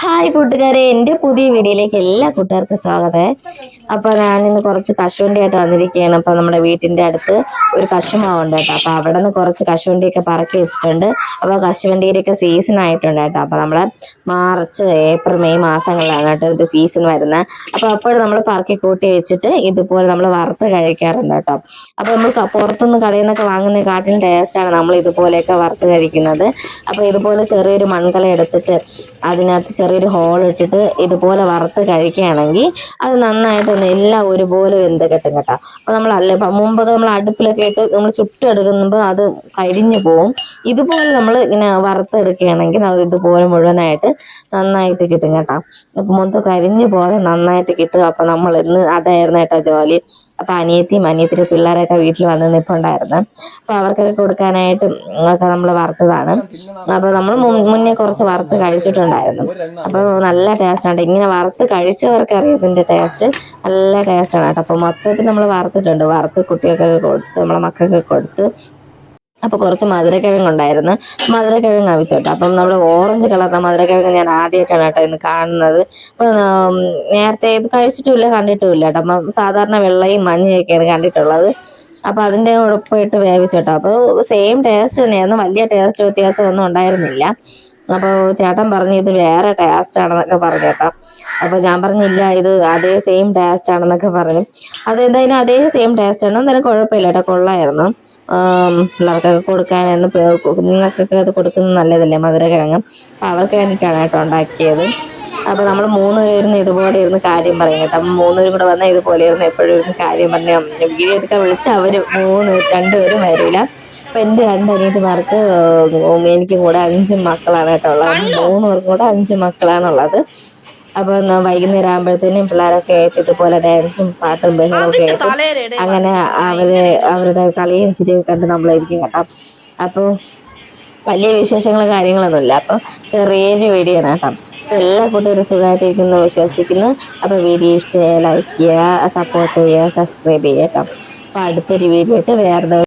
Hi കൂട്ടുകാരെ, എൻ്റെ പുതിയ വീഡിയോയിലേക്ക് എല്ലാ കൂട്ടുകാർക്കും സ്വാഗതം. അപ്പോൾ ഞാനിന്ന് കുറച്ച് കശുവണ്ടിയായിട്ട് വന്നിരിക്കുകയാണ്. അപ്പോൾ നമ്മുടെ വീട്ടിൻ്റെ അടുത്ത് ഒരു കശുമാവുണ്ട് കേട്ടോ. അപ്പോൾ അവിടെ നിന്ന് കുറച്ച് കശുവണ്ടിയൊക്കെ പറക്കി വെച്ചിട്ടുണ്ട്. അപ്പോൾ കശുവണ്ടിയുടെയൊക്കെ സീസൺ ആയിട്ടുണ്ട് കേട്ടോ. അപ്പോൾ നമ്മുടെ മാർച്ച് ഏപ്രിൽ മെയ് മാസങ്ങളിലാണ് കേട്ടോ ഇത് സീസൺ വരുന്നത്. അപ്പോൾ അപ്പോൾ നമ്മൾ പറക്കി കൂട്ടി വെച്ചിട്ട് ഇതുപോലെ നമ്മൾ വറുത്ത് കഴിക്കാറുണ്ട് കേട്ടോ. അപ്പോൾ നമ്മൾ പുറത്തുനിന്ന് കടയിൽ നിന്നൊക്കെ വാങ്ങുന്നതിനെക്കാട്ടിലും ടേസ്റ്റാണ് നമ്മൾ ഇതുപോലെയൊക്കെ വറുത്ത് കഴിക്കുന്നത്. അപ്പോൾ ഇതുപോലെ ചെറിയൊരു മൺകല എടുത്തിട്ട് അതിനകത്ത് ചെറിയൊരു ഹോൾ ഇട്ടിട്ട് ഇതുപോലെ വറുത്ത് കഴിക്കുകയാണെങ്കിൽ അത് നന്നായിട്ട് എല്ലാം ഒരുപോലെ വെന്ത് കിട്ടും കേട്ടോ. അപ്പോൾ നമ്മളല്ലേ മുമ്പൊക്കെ നമ്മൾ അടുപ്പിലൊക്കെ ഇട്ട് നമ്മൾ ചുട്ടെടുക്കുമ്പോൾ അത് കരിഞ്ഞു പോവും. ഇതുപോലെ നമ്മൾ ഇങ്ങനെ വറുത്തെടുക്കുകയാണെങ്കിൽ അത് ഇതുപോലെ മുഴുവനായിട്ട് നന്നായിട്ട് കിട്ടും കേട്ടോ. അപ്പം മൊത്തം കരിഞ്ഞു പോകാതെ നന്നായിട്ട് കിട്ടും. അപ്പം നമ്മൾ ഇന്ന് അതായിരുന്നു കേട്ടോ ജോലി. അപ്പം അനിയത്തിൻ്റെ പിള്ളേരൊക്കെ വീട്ടിൽ വന്ന് നിൽപ്പുണ്ടായിരുന്നു. അപ്പോൾ അവർക്കൊക്കെ കൊടുക്കാനായിട്ട് ഒക്കെ നമ്മൾ വറുത്തതാണ്. അപ്പോൾ നമ്മൾ മുന്നേ കുറച്ച് വറുത്ത് കഴിച്ചിട്ടുണ്ടായിരുന്നു. അപ്പോൾ നല്ല ടേസ്റ്റാണ്. ഇങ്ങനെ വറുത്ത് കഴിച്ചവർക്ക് അറിയാം ഇതിൻ്റെ ടേസ്റ്റ്. നല്ല ടേസ്റ്റാണ് കേട്ടോ. അപ്പോൾ മൊത്തത്തിൽ നമ്മൾ വറുത്തിട്ടുണ്ട്. വറുത്ത് കുട്ടികൾക്കൊക്കെ കൊടുത്ത് നമ്മളെ മക്കൾക്ക് കൊടുത്ത്. അപ്പോൾ കുറച്ച് മധുരക്കിഴങ്ങുണ്ടായിരുന്നു. മധുരക്കിഴങ്ങ് ആവശ്യമായിട്ട് അപ്പം നമ്മൾ ഓറഞ്ച് കളറിൻ്റെ മധുരക്കിഴങ്ങ് ഞാൻ ആദ്യമായിട്ടാണ് കേട്ടോ ഇന്ന് കാണുന്നത്. അപ്പോൾ നേരത്തെ ഇത് കഴിച്ചിട്ടുമില്ല, കണ്ടിട്ടുമില്ല കേട്ടോ. അപ്പം സാധാരണ വെള്ളയും മഞ്ഞയൊക്കെയാണ് കണ്ടിട്ടുള്ളത്. അപ്പോൾ അതിൻ്റെ ഉഴപ്പായിട്ട് വേവിച്ചു കേട്ടോ. അപ്പോൾ സെയിം ടേസ്റ്റ് തന്നെയായിരുന്നു, വലിയ ടേസ്റ്റ് വ്യത്യാസമൊന്നും ഉണ്ടായിരുന്നില്ല. അപ്പോൾ ചേട്ടൻ പറഞ്ഞു ഇത് വേറെ ടേസ്റ്റാണെന്നൊക്കെ പറഞ്ഞു കേട്ടോ. അപ്പോൾ ഞാൻ പറഞ്ഞില്ല ഇത് അതേ സെയിം ടേസ്റ്റ് ആണെന്നൊക്കെ പറഞ്ഞു. അതെന്തായാലും അതേ സെയിം ടേസ്റ്റാണ്, എന്തായാലും കുഴപ്പമില്ല കേട്ടോ, കൊള്ളായിരുന്നു. പിള്ളേർക്കൊക്കെ കൊടുക്കാനാണ്, കുഞ്ഞുങ്ങൾക്കൊക്കെ അത് കൊടുക്കുന്നത് നല്ലതല്ലേ മധുരക്കിഴങ്ങ്. അപ്പോൾ അവർക്ക് വേണ്ടിയിട്ടാണ് കേട്ടോ ഉണ്ടാക്കിയത്. അപ്പോൾ നമ്മൾ 3 പേരും ഇതുപോലെ ഇരുന്ന് കാര്യം പറയും കേട്ടോ. അപ്പം 3 പേരും കൂടെ വന്നാൽ ഇതുപോലെ ഇരുന്ന് എപ്പോഴും ഇരുന്ന് കാര്യം പറഞ്ഞ് വീഡിയോ എടുക്കാൻ വിളിച്ചാൽ അവർ 2 പേരും വരില്ല. അപ്പം എൻ്റെ 2 അനിയത്തിമാർക്ക് എനിക്കും കൂടെ 5 മക്കളാണ് കേട്ടോ ഉള്ളത്. 3 പേർക്കും കൂടെ 5 മക്കളാണുള്ളത്. അപ്പോൾ വൈകുന്നേരം ആകുമ്പോഴത്തേനും പിള്ളേരൊക്കെ ആയിട്ട് ഇതുപോലെ ഡാൻസും പാട്ടും ബഹളമൊക്കെ ആയിട്ട് അങ്ങനെ അവരുടെ കളിയും ചിരിയൊക്കെ കണ്ട് നമ്മളായിരിക്കും കേട്ടോ. അപ്പോൾ വലിയ വിശേഷങ്ങളും കാര്യങ്ങളൊന്നുമില്ല. അപ്പോൾ ചെറിയൊരു വീഡിയോ ആണ് കേട്ടോ. എല്ലാ കൂട്ടുകാരും സുഖമായിട്ടിരിക്കുന്നു വിശ്വസിക്കുന്നു. അപ്പോൾ വീഡിയോ ഇഷ്ടമായ ലൈക്ക് ചെയ്യുക, സപ്പോർട്ട് ചെയ്യുക, സബ്സ്ക്രൈബ് ചെയ്യുക കേട്ടോ. അപ്പോൾ അടുത്തൊരു വീഡിയോ ആയിട്ട് വേറെ